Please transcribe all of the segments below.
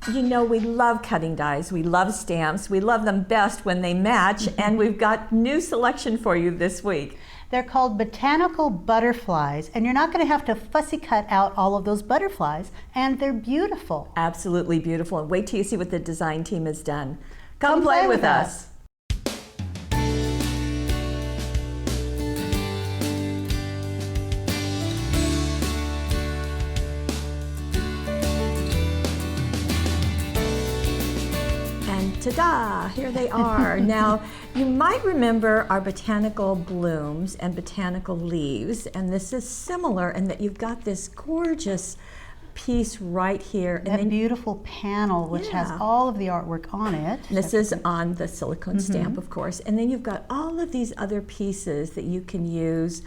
You know, we love cutting dies, we love stamps, we love them best when they match, and we've got new selection for you this week. They're called botanical butterflies, and you're not going to have to fussy cut out all of those butterflies, and they're beautiful. Absolutely beautiful, and wait till you see what the design team has done. Come play with us. Ta-da! Here they are. Now, you might remember our botanical blooms and botanical leaves, and this is similar in that you've got this gorgeous piece right here. That beautiful panel, which has all of the artwork on it. This is on the silicone stamp, of course, and then you've got all of these other pieces that you can use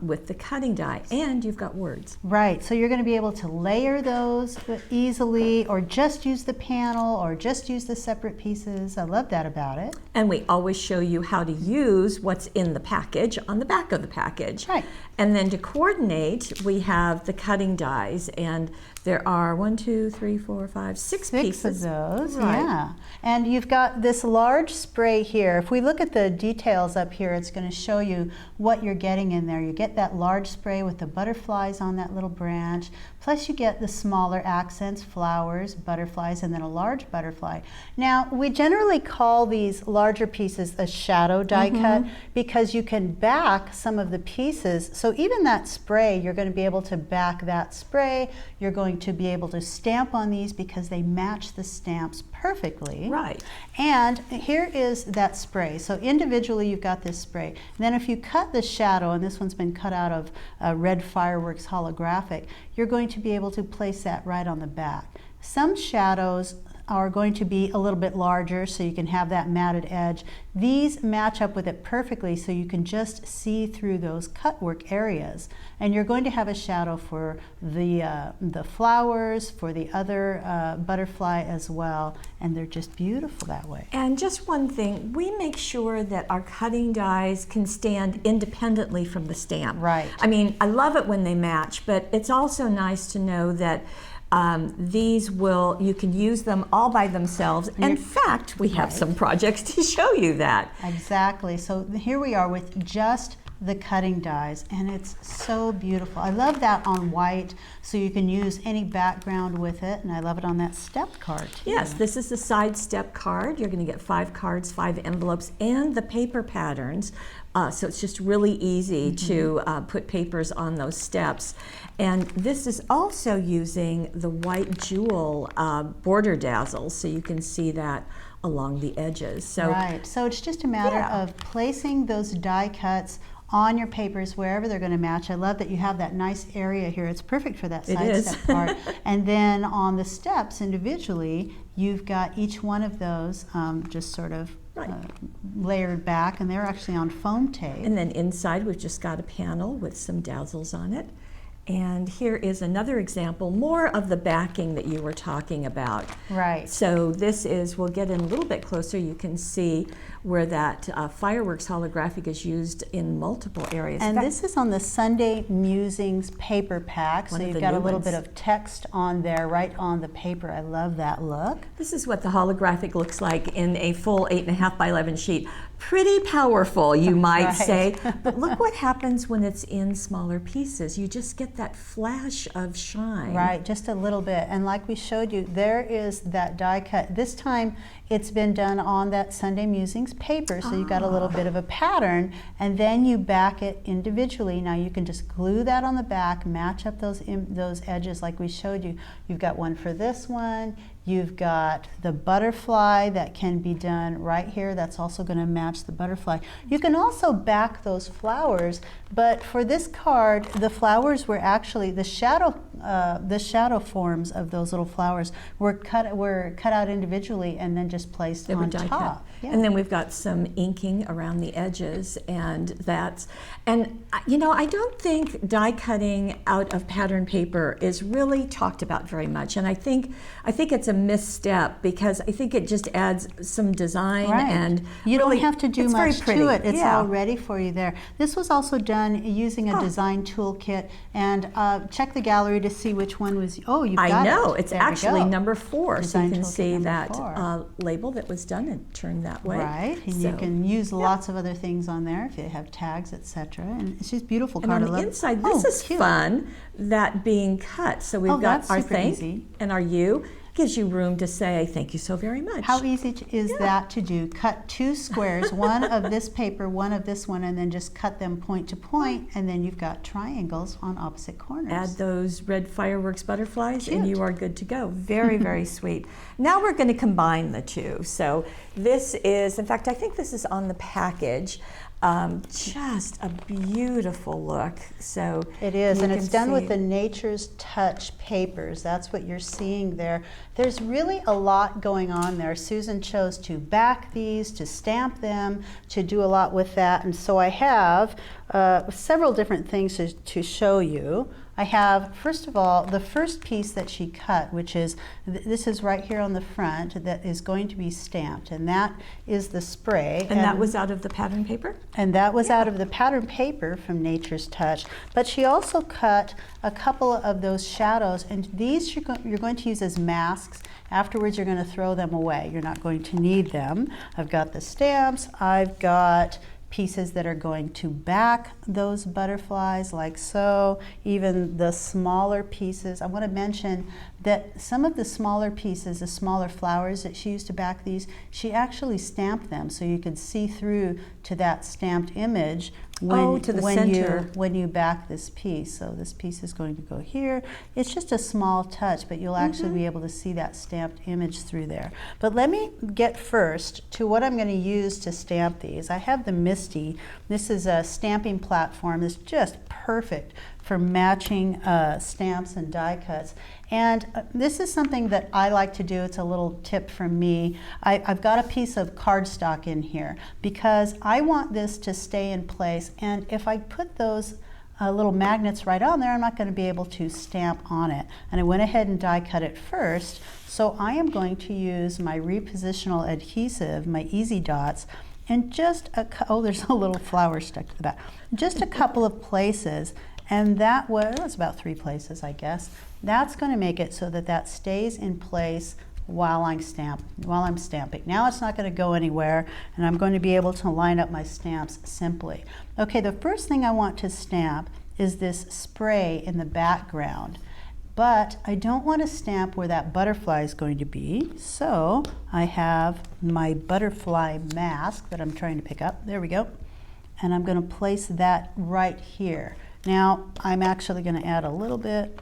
with the cutting die, and you've got words. Right, so you're going to be able to layer those easily, or just use the panel, or just use the separate pieces. I love that about it. And we always show you how to use what's in the package on the back of the package. Right. And then to coordinate, we have the cutting dies, and there are 6 pieces of those, right. Yeah. And you've got this large spray here. If we look at the details up here, it's going to show you what you're getting in there. You get that large spray with the butterflies on that little branch, plus you get the smaller accents, flowers, butterflies, and then a large butterfly. Now, we generally call these larger pieces a shadow die cut because you can back some of the pieces. So even that spray, you're going to be able to back that spray. You're going to be able to stamp on these because they match the stamps perfectly. Right. And here is that spray. So individually you've got this spray. And then if you cut the shadow, and this one's been cut out of red fireworks holographic, you're going to be able to place that right on the back. Some shadows are going to be a little bit larger, so you can have that matted edge. These match up with it perfectly, so you can just see through those cut work areas. And you're going to have a shadow for the flowers, for the other butterfly as well, and they're just beautiful that way. And just one thing, we make sure that our cutting dies can stand independently from the stamp. Right. I mean, I love it when they match, but it's also nice to know that you can use them all by themselves. In fact, we have some projects to show you that. Exactly. So here we are with just the cutting dies, and it's so beautiful. I love that on white, so you can use any background with it, and I love it on that step card too. Yes, this is the side step card. You're going to get 5 cards, 5 envelopes, and the paper patterns. So it's just really easy to put papers on those steps. And this is also using the white jewel border dazzles, so you can see that along the edges. So, right, so it's just a matter of placing those die cuts on your papers wherever they're going to match. I love that you have that nice area here. It's perfect for that side step part. And then on the steps individually, you've got each one of those just sort of layered back, and they're actually on foam tape. And then inside we've just got a panel with some dazzles on it. And here is another example, more of the backing that you were talking about. Right. So this is, we'll get in a little bit closer, you can see where that fireworks holographic is used in multiple areas. And this is on the Sunday Musings paper pack, so you've got a little bit of text on there, right on the paper. I love that look. This is what the holographic looks like in a full 8.5 by 11 sheet. Pretty powerful, you might say, but look what happens when it's in smaller pieces. You just get that flash of shine. Right, just a little bit. And like we showed you, there is that die cut. This time it's been done on that Sunday Musings paper, so you've got a little bit of a pattern, and then you back it individually. Now you can just glue that on the back, match up those edges like we showed you. You've got one for this one. You've got the butterfly that can be done right here. That's also going to match the butterfly. You can also back those flowers, but for this card, the flowers were actually the shadow forms of those little flowers were cut out individually and then just placed on top. Yeah. And then we've got some inking around the edges, and you know, I don't think die cutting out of pattern paper is really talked about very much, and I think it's a misstep because I think it just adds some design and you really, don't have to do it's much very pretty. to it. It's Yeah. all ready for you there. This was also done using a design toolkit, and check the gallery to see which one was. Oh, you've got it. I know it's There we actually go. number 4, Design so you can toolkit see number that 4. label that was done and turned that way. Right, and you can use lots of other things on there if you have tags, etc. And it's just beautiful And card. on the inside, this is cute. fun, that being cut. So we've got that's our super thank easy. and our you. Gives you room to say thank you so very much. How easy is that to do? Cut 2 squares, one of this paper, one of this one, and then just cut them point to point, and then you've got triangles on opposite corners. Add those red fireworks butterflies Cute. and you are good to go. Very, very sweet. Now we're going to combine the two. So this is, in fact, I think this is on the package. Just a beautiful look. So it is, and it's done with see. the Nature's Touch papers. That's what you're seeing there. There's really a lot going on there. Susan chose to back these, to stamp them, to do a lot with that, and so I have several different things to show you. I have, first of all, the first piece that she cut, which is, this is right here on the front, that is going to be stamped, and that is the spray. And that was out of the pattern paper? And that was out of the pattern paper from Nature's Touch. But she also cut a couple of those shadows, and these you're going to use as masks. Afterwards, you're going to throw them away. You're not going to need them. I've got the stamps. I've got pieces that are going to back those butterflies like so, even the smaller pieces. I want to mention that some of the smaller pieces, the smaller flowers that she used to back these, she actually stamped them so you could see through to that stamped image when, to the center. when you back this piece. So this piece is going to go here. It's just a small touch, but you'll actually be able to see that stamped image through there. But let me get first to what I'm going to use to stamp these. I have the Misty. This is a stamping platform. It's just perfect for matching stamps and die cuts. And this is something that I like to do. It's a little tip from me. I've got a piece of cardstock in here because I want this to stay in place. And if I put those little magnets right on there, I'm not going to be able to stamp on it. And I went ahead and die cut it first. So I am going to use my repositional adhesive, my Easy Dots, and just there's a little flower stuck to the back. Just a couple of places. And that was about 3 places, I guess. That's going to make it so that that stays in place while I'm stamping. Now it's not going to go anywhere, and I'm going to be able to line up my stamps simply. Okay, the first thing I want to stamp is this spray in the background. But I don't want to stamp where that butterfly is going to be, so I have my butterfly mask that I'm trying to pick up. There we go. And I'm going to place that right here. Now, I'm actually going to add a little bit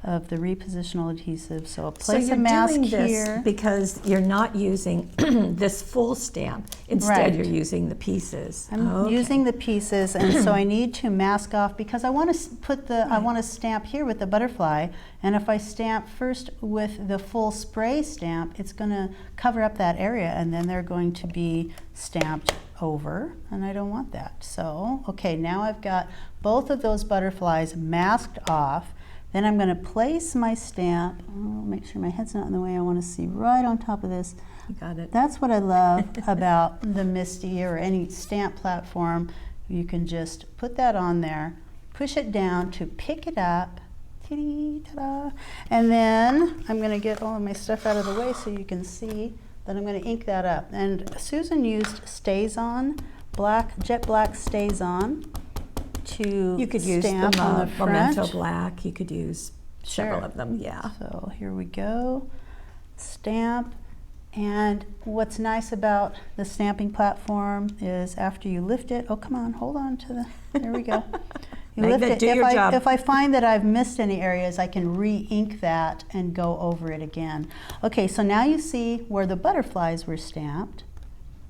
of the repositional adhesive. So I'll place a mask here. So you're doing this because you're not using this full stamp. Instead, you're using the pieces. I'm using the pieces, and so I need to mask off because I want to put the I want to stamp here with the butterfly. And if I stamp first with the full spray stamp, it's going to cover up that area, and then they're going to be stamped over, and I don't want that. So, okay, now I've got both of those butterflies masked off. Then I'm going to place my stamp. Oh, make sure my head's not in the way. I want to see right on top of this. You got it. That's what I love about the Misty or any stamp platform. You can just put that on there, push it down to pick it up. Ta-da. And then I'm going to get all of my stuff out of the way so you can see that I'm going to ink that up. And Susan used StazOn, jet black StazOn, to you could use stamp the on the front. Memento Black. You could use several of them, yeah. So here we go, stamp. And what's nice about the stamping platform is after you lift it, oh come on, hold on to the, there we go. You lift it. If I find that I've missed any areas, I can re-ink that and go over it again. Okay, so now you see where the butterflies were stamped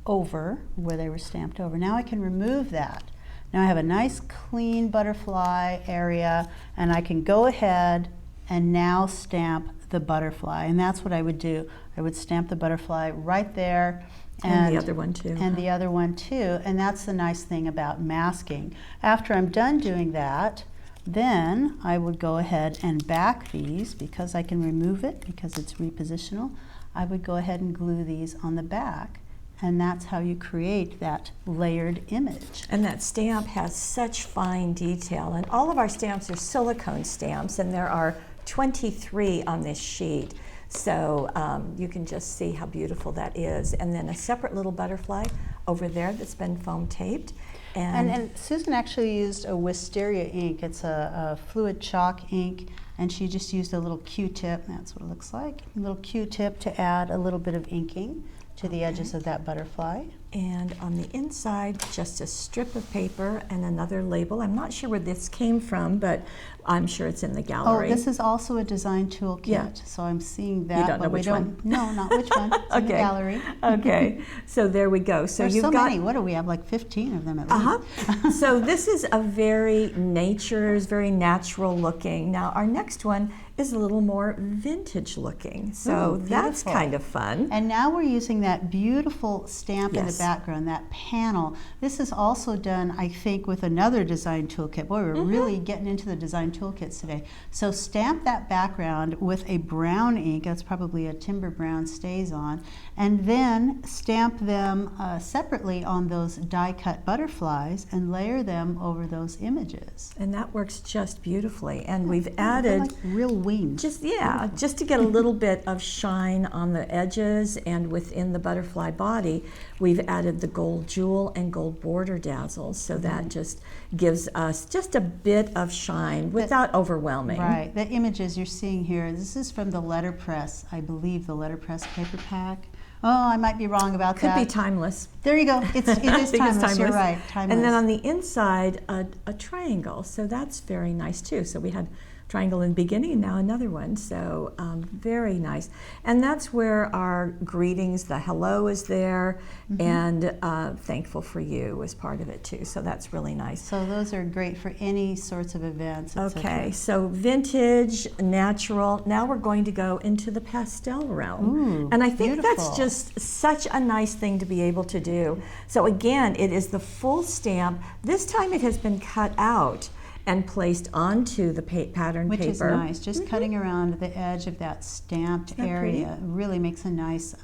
over, where they were stamped over. Now I can remove that. Now I have a nice clean butterfly area, and I can go ahead and now stamp the butterfly. And that's what I would do. I would stamp the butterfly right there. And the other one too. And the other one too. And that's the nice thing about masking. After I'm done doing that, Then I would go ahead and back these, because I can remove it because it's repositional. I would go ahead and glue these on the back, and that's how you create that layered image. And that stamp has such fine detail, and all of our stamps are silicone stamps, and there are 23 on this sheet. So you can just see how beautiful that is. And then a separate little butterfly over there that's been foam taped. And Susan actually used a wisteria ink. It's a fluid chalk ink, and she just used a little Q-tip. That's what it looks like. A little Q-tip to add a little bit of inking to the edges of that butterfly. And on the inside, just a strip of paper and another label. I'm not sure where this came from, but I'm sure it's in the gallery. Oh, this is also a design toolkit. Yeah. So I'm seeing that. You don't know which one? No, not which one. It's in the gallery. Okay. So there we go. So There's you've so got many. What do we have? Like 15 of them at least. So this is a very very natural looking. Now our next one is a little more vintage looking. So that's kind of fun. And now we're using that beautiful stamp in the background, that panel. This is also done, I think, with another design toolkit. Boy, we're really getting into the design toolkits today. So stamp that background with a brown ink. That's probably a timber brown StazOn. And then stamp them separately on those die-cut butterflies and layer them over those images. And that works just beautifully. And we've added like real wings. just to get a little bit of shine on the edges and within the butterfly body, we've added the gold jewel and gold border dazzles. So that just gives us just a bit of shine without overwhelming. Right. The images you're seeing here, this is from the letterpress, I believe, the letterpress paper pack. Oh, I might be wrong about that. Could be timeless. There you go. It is timeless. You're right. Timeless. And then on the inside, a triangle. So that's very nice too. So we had triangle in the beginning and now another one. So very nice. And that's where our greetings, the hello is there, and thankful for you is part of it too. So that's really nice. So those are great for any sorts of events. Okay, so vintage, natural. Now we're going to go into the pastel realm. Ooh, and I think beautiful. that's just such a nice thing to be able to do. So again, it is the full stamp. This time it has been cut out and placed onto the pattern Which paper. is nice. Just cutting around the edge of that stamped area really makes a nice,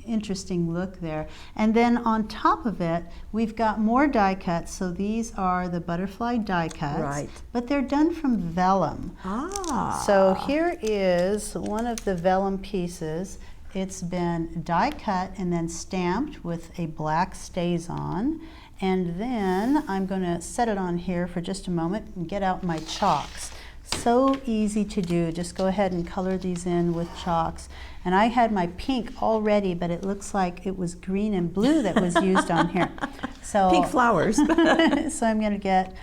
interesting look there. And then on top of it, we've got more die cuts. So these are the butterfly die cuts, Right. but they're done from vellum. So here is one of the vellum pieces. It's been die cut and then stamped with a black StazOn. And then I'm going to set it on here for just a moment and get out my chalks. So easy to do. Just go ahead and color these in with chalks. And I had my pink already, but it looks like it was green and blue that was used on here. So Pink flowers. so I'm going to get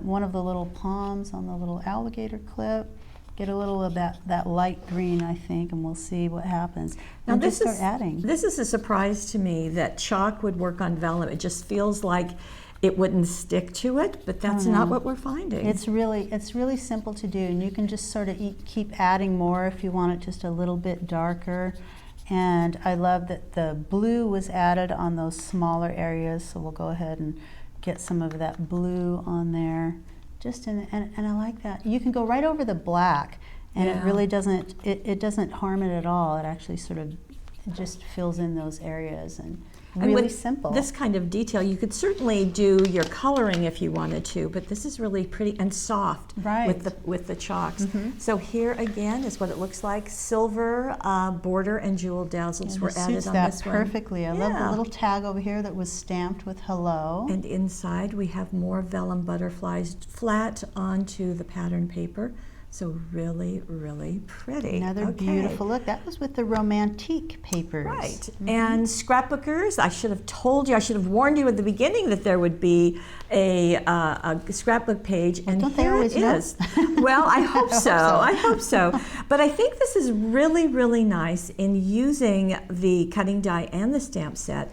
one of the little palms on the little alligator clip. Get a little of that light green, I think, and we'll see what happens. Now and this just start adding. This is a surprise to me that chalk would work on vellum. It just feels like it wouldn't stick to it, but that's not what we're finding. It's really simple to do, and you can just sort of keep adding more if you want it just a little bit darker. And I love that the blue was added on those smaller areas, so we'll go ahead and get some of that blue on there. And I like that. You can go right over the black, and it really doesn't, it doesn't harm it at all. It actually sort of just fills in those areas, and really simple. This kind of detail, you could certainly do your coloring if you wanted to, but this is really pretty and soft with the chalks. So here again is what it looks like. Silver border and jewel dazzles were added on this one. Perfectly. I love the little tag over here that was stamped with hello. And inside we have more vellum butterflies flat onto the pattern paper. So really, really pretty. Another beautiful look. That was with the Romantique papers. Right. And scrapbookers, I should have told you, I should have warned you at the beginning that there would be a scrapbook page. Well, and don't they here always it is. Well, I hope so. I hope so. But I think this is really, really nice in using the cutting die and the stamp set.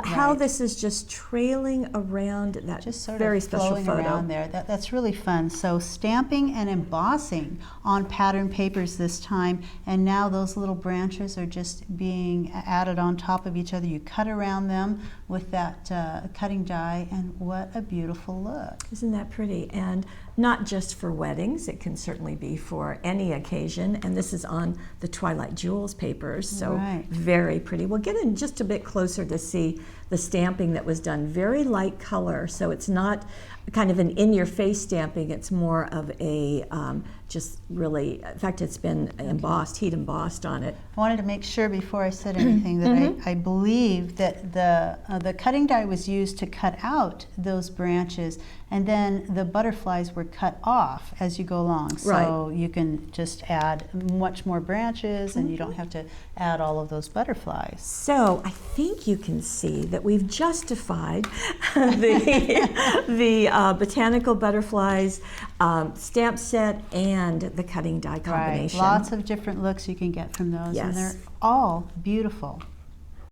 How this is just trailing around that just sort very of special flowing photo. Around there. That's really fun. So stamping and embossing on pattern papers this time, and now those little branches are just being added on top of each other. You cut around them with that cutting die, and what a beautiful look. Isn't that pretty? And not just for weddings. It can certainly be for any occasion. And this is on the Twilight Jewels papers, so very pretty. We'll get in just a bit closer to see the stamping that was done. Very light color, so it's not kind of an in-your-face stamping. It's more of a just really, in fact, it's been embossed, heat embossed on it. I wanted to make sure before I said anything that I believe that the cutting die was used to cut out those branches, and then the butterflies were cut off as you go along. So you can just add much more branches, and you don't have to add all of those butterflies. So I think you can see that we've justified the botanical butterflies stamp set and the cutting die combination. Lots of different looks you can get from those, and they're all beautiful.